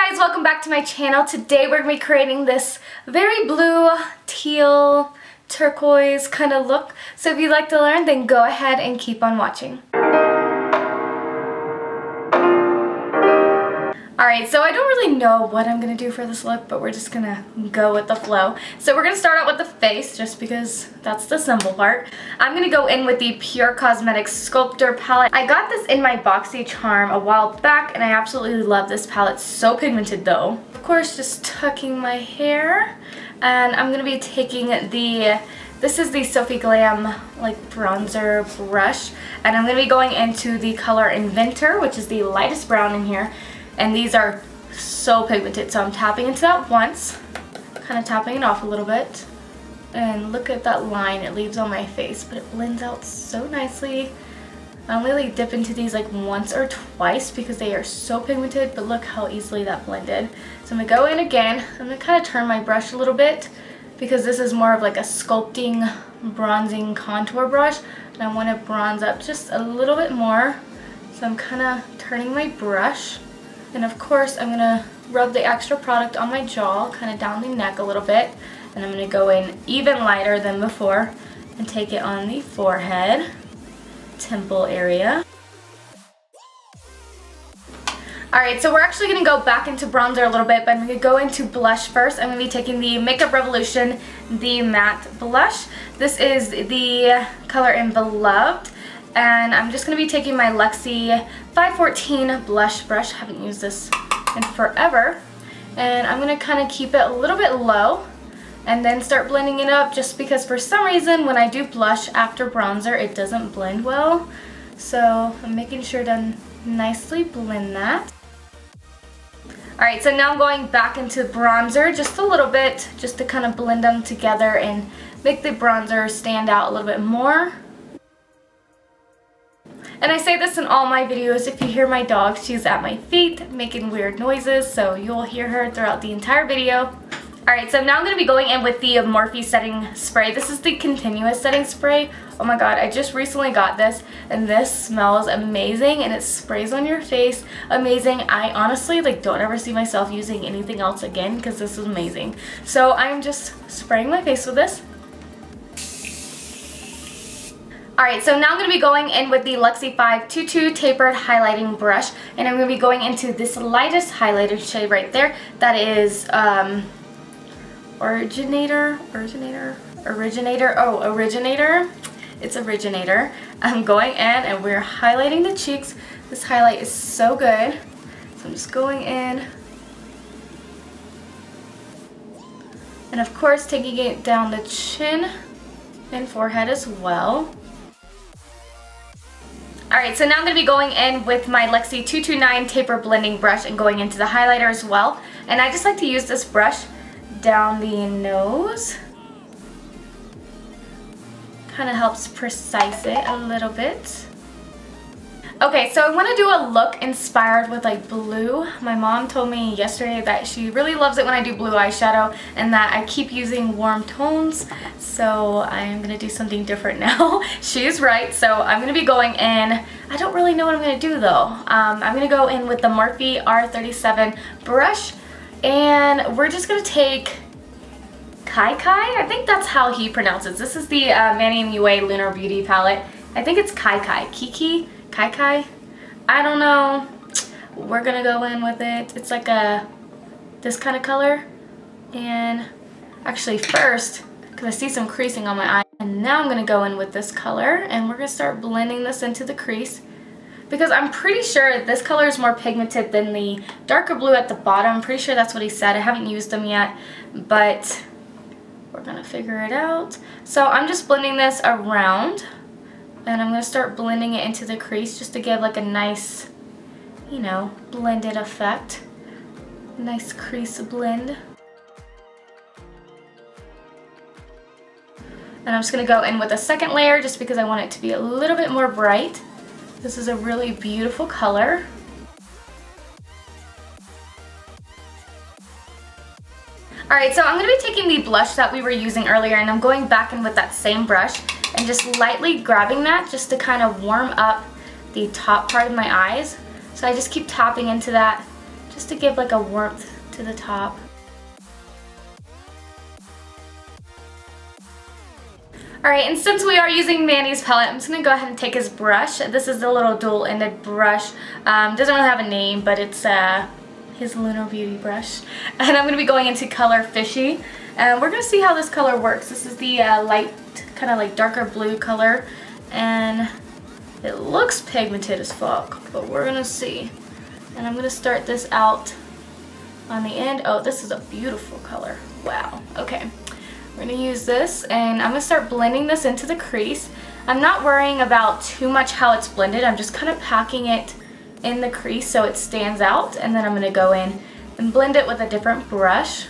guys, welcome back to my channel. Today we're going to be creating this very blue, teal, turquoise kind of look. So if you'd like to learn, then go ahead and keep on watching. Alright, so I don't really know what I'm going to do for this look, but we're just going to go with the flow. So we're going to start out with the face, just because that's the simple part. I'm going to go in with the Pure Cosmetics Sculptor palette. I got this in my BoxyCharm a while back, and I absolutely love this palette. It's so pigmented though. Of course, just tucking my hair. And I'm going to be taking this is the Sophie Glam like bronzer brush. And I'm going to be going into the color Inventor, which is the lightest brown in here. And these are so pigmented, so I'm tapping into that once, kind of tapping it off a little bit. And look at that line it leaves on my face, but it blends out so nicely. I only like dip into these like once or twice because they are so pigmented, but look how easily that blended. So I'm gonna go in again. I'm gonna kind of turn my brush a little bit because this is more of like a sculpting, bronzing contour brush. And I want to bronze up just a little bit more. So I'm kind of turning my brush. And of course, I'm going to rub the extra product on my jaw, kind of down the neck a little bit. And I'm going to go in even lighter than before and take it on the forehead, temple area. Alright, so we're actually going to go back into bronzer a little bit, but I'm going to go into blush first. I'm going to be taking the Makeup Revolution, the matte blush. This is the color in Beloved. And I'm just going to be taking my Luxie 514 blush brush. I haven't used this in forever. And I'm going to kind of keep it a little bit low and then start blending it up, just because for some reason when I do blush after bronzer it doesn't blend well. So I'm making sure to nicely blend that. Alright, so now I'm going back into bronzer just a little bit, just to kind of blend them together and make the bronzer stand out a little bit more. And I say this in all my videos, if you hear my dog, she's at my feet making weird noises, so you'll hear her throughout the entire video. Alright, so now I'm going to be going in with the Morphe setting spray. This is the continuous setting spray. Oh my god, I just recently got this, and this smells amazing, and it sprays on your face amazing. I honestly don't ever see myself using anything else again, because this is amazing. So I'm just spraying my face with this. Alright, so now I'm going to be going in with the Luxie 522 Tapered Highlighting Brush, and I'm going to be going into this lightest highlighter shade right there. That is Originator. It's Originator. I'm going in and we're highlighting the cheeks. This highlight is so good. So I'm just going in. And of course taking it down the chin and forehead as well. Alright, so now I'm going to be going in with my Luxie 229 Taper Blending Brush and going into the highlighter as well. And I just like to use this brush down the nose. Kind of helps precise it a little bit. Okay, so I want to do a look inspired with like blue. My mom told me yesterday that she really loves it when I do blue eyeshadow and that I keep using warm tones. So I'm going to do something different now. She's right. So I'm going to be going in. I don't really know what I'm going to do though. I'm going to go in with the Morphe R37 brush. And we're just going to take Kai Kai. I think that's how he pronounces. This is the Manny MUA Lunar Beauty palette. I think it's Kai Kai. Kiki? Kai Kai? I don't know. We're gonna go in with it. It's like this kind of color. And actually first, because I see some creasing on my eye, and now I'm gonna go in with this color and we're gonna start blending this into the crease, because I'm pretty sure this color is more pigmented than the darker blue at the bottom. I'm pretty sure that's what he said. I haven't used them yet, but we're gonna figure it out. So I'm just blending this around. And I'm going to start blending it into the crease just to give like a nice, you know, blended effect. Nice crease blend. And I'm just going to go in with a second layer just because I want it to be a little bit more bright. This is a really beautiful color. Alright, so I'm going to be taking the blush that we were using earlier and I'm going back in with that same brush and just lightly grabbing that just to kind of warm up the top part of my eyes. So I just keep tapping into that just to give like a warmth to the top. Alright, and since we are using Manny's palette, I'm just going to go ahead and take his brush. This is a little dual-ended brush. Doesn't really have a name, but it's his Lunar Beauty brush. And I'm going to be going into color Fishy. And we're going to see how this color works. This is the light, kind of like darker blue color. And it looks pigmented as fuck, but we're going to see. And I'm going to start this out on the end. Oh, this is a beautiful color. Wow. Okay. We're going to use this, and I'm going to start blending this into the crease. I'm not worrying about too much how it's blended. I'm just kind of packing it in the crease so it stands out, and then I'm going to go in and blend it with a different brush.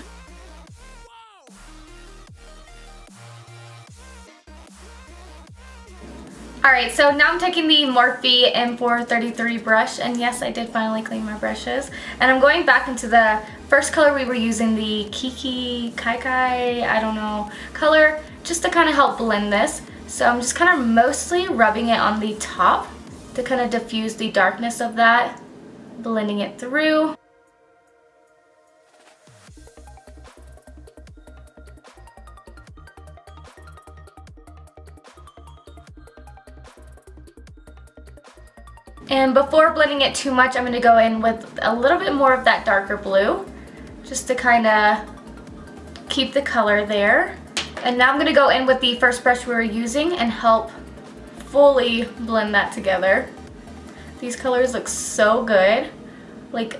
Alright, so now I'm taking the Morphe M433 brush, and yes, I did finally clean my brushes. And I'm going back into the first color we were using, the Kiki Kai, I don't know, color, just to kind of help blend this. So I'm just kind of mostly rubbing it on the top to kind of diffuse the darkness of that, blending it through. And before blending it too much, I'm going to go in with a little bit more of that darker blue, just to kind of keep the color there. And now I'm going to go in with the first brush we were using and help fully blend that together. These colors look so good. Like,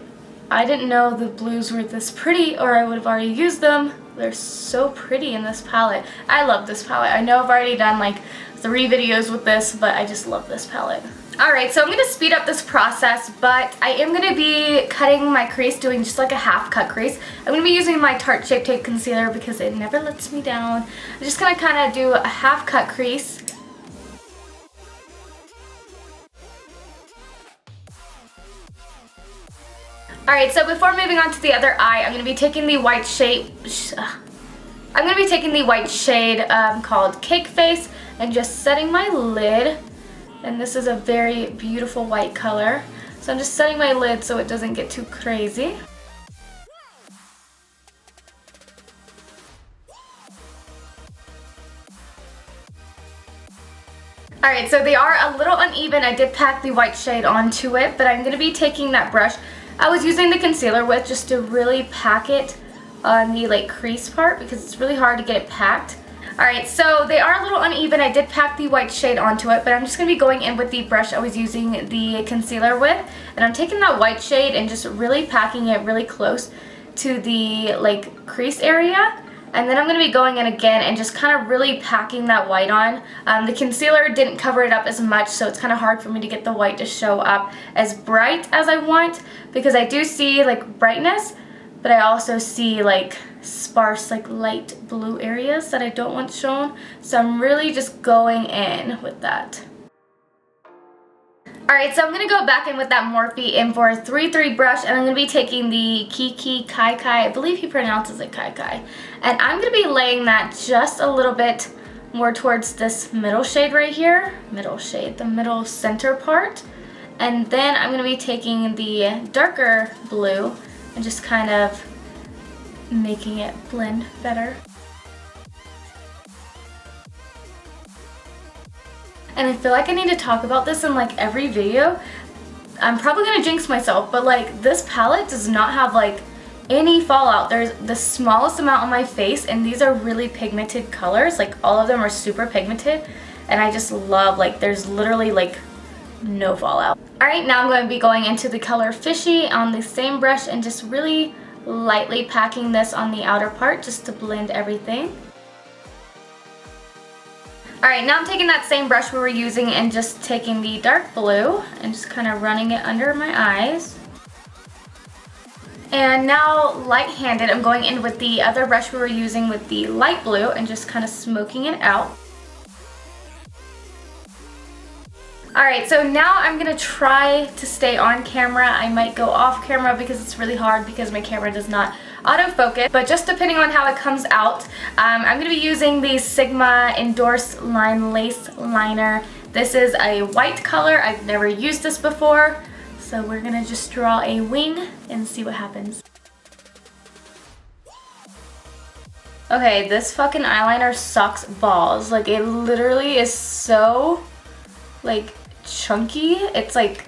I didn't know the blues were this pretty, or I would have already used them. They're so pretty in this palette. I love this palette. I know I've already done like 3 videos with this, but I just love this palette. Alright, so I'm going to speed up this process, but I am going to be cutting my crease, doing just like a half cut crease. I'm going to be using my Tarte Shape Tape Concealer because it never lets me down. I'm just going to kind of do a half cut crease. Alright, so before moving on to the other eye, I'm going to be taking the white shade, called Cake Face, and just setting my lid. And this is a very beautiful white color. So I'm just setting my lid so it doesn't get too crazy. Alright, so they are a little uneven. I did pack the white shade onto it, but I'm going to be taking that brush I was using the concealer with just to really pack it on the like crease part because it's really hard to get it packed. Alright, so they are a little uneven. I did pack the white shade onto it, but I'm just going to be going in with the brush I was using the concealer with. And I'm taking that white shade and just really packing it really close to the like crease area. And then I'm going to be going in again and just kind of really packing that white on. The concealer didn't cover it up as much, so it's kind of hard for me to get the white to show up as bright as I want. Because I do see like brightness, but I also see like sparse like light blue areas that I don't want shown. So I'm really just going in with that. Alright, so I'm going to go back in with that Morphe M433 brush, and I'm going to be taking the Kiki Kai, I believe he pronounces it Kai. And I'm going to be laying that just a little bit more towards this middle shade right here. Middle shade, the middle center part. And then I'm going to be taking the darker blue and just kind of making it blend better. And I feel like I need to talk about this in like every video. I'm probably going to jinx myself, but like this palette does not have like any fallout. There's the smallest amount on my face, and these are really pigmented colors. Like all of them are super pigmented, and I just love like there's literally like no fallout. Alright, now I'm going to be going into the color Fishy on the same brush and just really lightly packing this on the outer part just to blend everything. Alright, now I'm taking that same brush we were using and just taking the dark blue and just kind of running it under my eyes. And now, light-handed, I'm going in with the other brush we were using with the light blue and just kind of smoking it out. Alright, so now I'm going to try to stay on camera. I might go off camera because it's really hard because my camera does not autofocus, but just depending on how it comes out, I'm going to be using the Sigma Endorsed Line Lace Liner. This is a white color. I've never used this before, So we're gonna just draw a wing and see what happens. Okay, this fucking eyeliner sucks balls. Like, it literally is so, like, chunky. It's like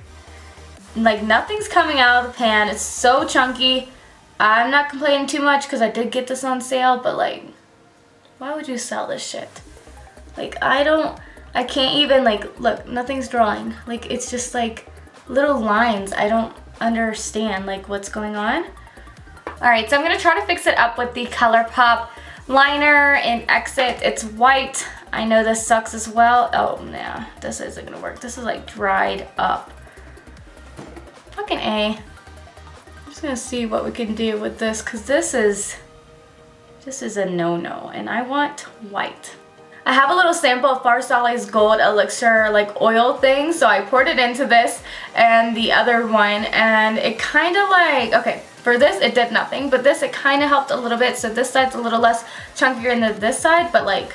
nothing's coming out of the pan. It's so chunky. I'm not complaining too much because I did get this on sale, but like, why would you sell this shit? Like, I can't even, like, look, nothing's drawing. Like, it's just like little lines. I don't understand, like, what's going on. Alright, so I'm gonna try to fix it up with the Colourpop liner in Exit. It's white. I know this sucks as well. Oh, nah, this isn't gonna work. This is like dried up. Fucking A. I'm just gonna see what we can do with this, because this is a no-no, and I want white. I have a little sample of Farsally's Gold Elixir like oil thing, so I poured it into this and the other one, and it kind of like, okay, for this it did nothing, but this it kind of helped a little bit, so this side's a little less chunkier than this side, but like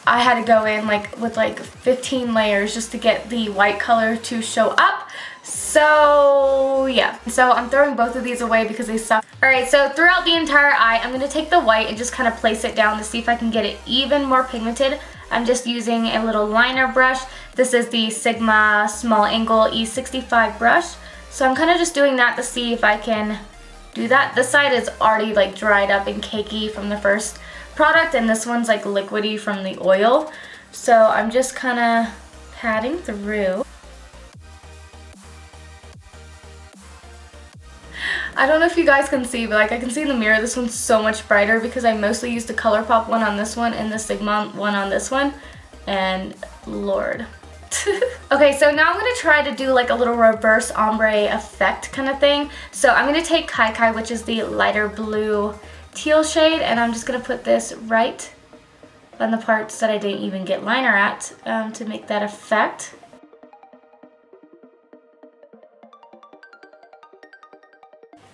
I had to go in like with like 15 layers just to get the white color to show up. So yeah, so I'm throwing both of these away because they suck. Alright, so throughout the entire eye, I'm going to take the white and just kind of place it down to see if I can get it even more pigmented. I'm just using a little liner brush. This is the Sigma Small Angle E65 brush. So I'm kind of just doing that to see if I can do that. This side is already like dried up and cakey from the first product, and this one's like liquidy from the oil. So I'm just kind of patting through. I don't know if you guys can see, but like I can see in the mirror this one's so much brighter because I mostly used the Colourpop one on this one and the Sigma one on this one, and Lord. Okay, so now I'm going to try to do like a little reverse ombre effect kind of thing. So I'm going to take Kai Kai, which is the lighter blue teal shade, and I'm just going to put this right on the parts that I didn't even get liner at to make that effect.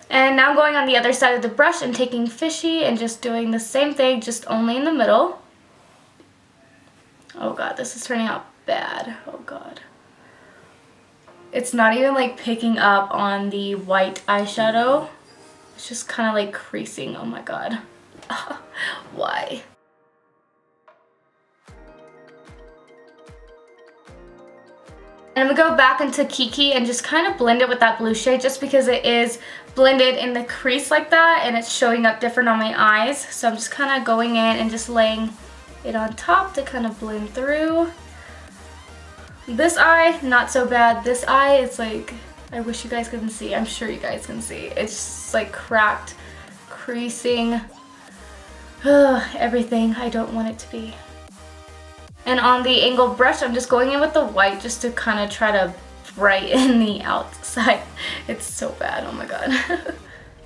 And now I'm going on the other side of the brush and taking Fishy and just doing the same thing, just only in the middle. Oh god, this is turning out bad. Oh god. It's not even like picking up on the white eyeshadow. It's just kind of like creasing. Oh my god. Why? And I'm going to go back into Kiki and just kind of blend it with that blue shade just because it is blended in the crease like that and it's showing up different on my eyes. So I'm just kind of going in and just laying it on top to kind of blend through. This eye, not so bad. This eye, it's like, I wish you guys couldn't see. I'm sure you guys can see. It's just like cracked, creasing, everything I don't want it to be. And on the angled brush, I'm just going in with the white just to kind of try to brighten the outside. It's so bad, oh my god.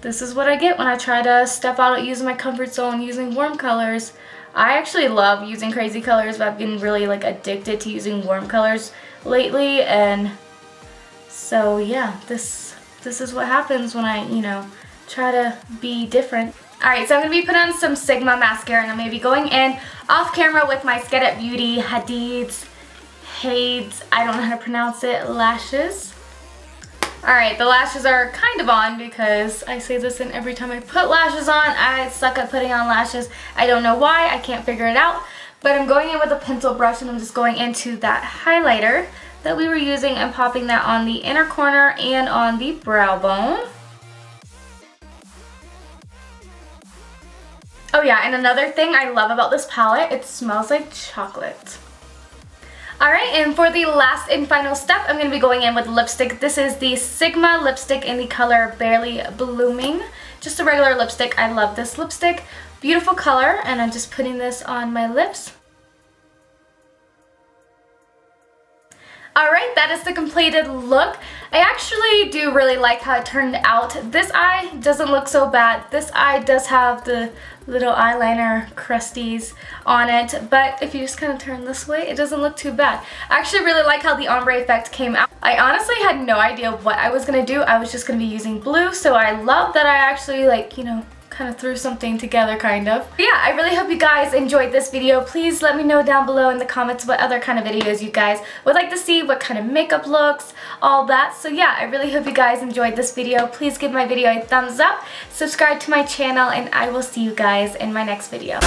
This is what I get when I try to step out using my comfort zone using warm colors. I actually love using crazy colors, but I've been really like addicted to using warm colors lately, and so yeah, this is what happens when I, you know, try to be different. Alright, so I'm going to be putting on some Sigma mascara, and I'm going to be going in off camera with my Skeddit Beauty Hadid's I don't know how to pronounce it, lashes. Alright, the lashes are kind of on because I say this in every time I put lashes on. I suck at putting on lashes. I don't know why, I can't figure it out. But I'm going in with a pencil brush and I'm just going into that highlighter that we were using and popping that on the inner corner and on the brow bone. Oh yeah, and another thing I love about this palette, it smells like chocolate. Alright, and for the last and final step, I'm going to be going in with lipstick. This is the Sigma lipstick in the color Barley Blooming. Just a regular lipstick. I love this lipstick. Beautiful color, and I'm just putting this on my lips. Alright, that is the completed look. I actually do really like how it turned out. This eye doesn't look so bad. This eye does have the little eyeliner crusties on it, but if you just kind of turn this way, it doesn't look too bad. I actually really like how the ombre effect came out. I honestly had no idea what I was going to do. I was just going to be using blue, so I love that I actually, like, you know, kind of threw something together, kind of. But yeah, I really hope you guys enjoyed this video. Please let me know down below in the comments what other kind of videos you guys would like to see, what kind of makeup looks, all that. So yeah, I really hope you guys enjoyed this video. Please give my video a thumbs up, subscribe to my channel, and I will see you guys in my next video.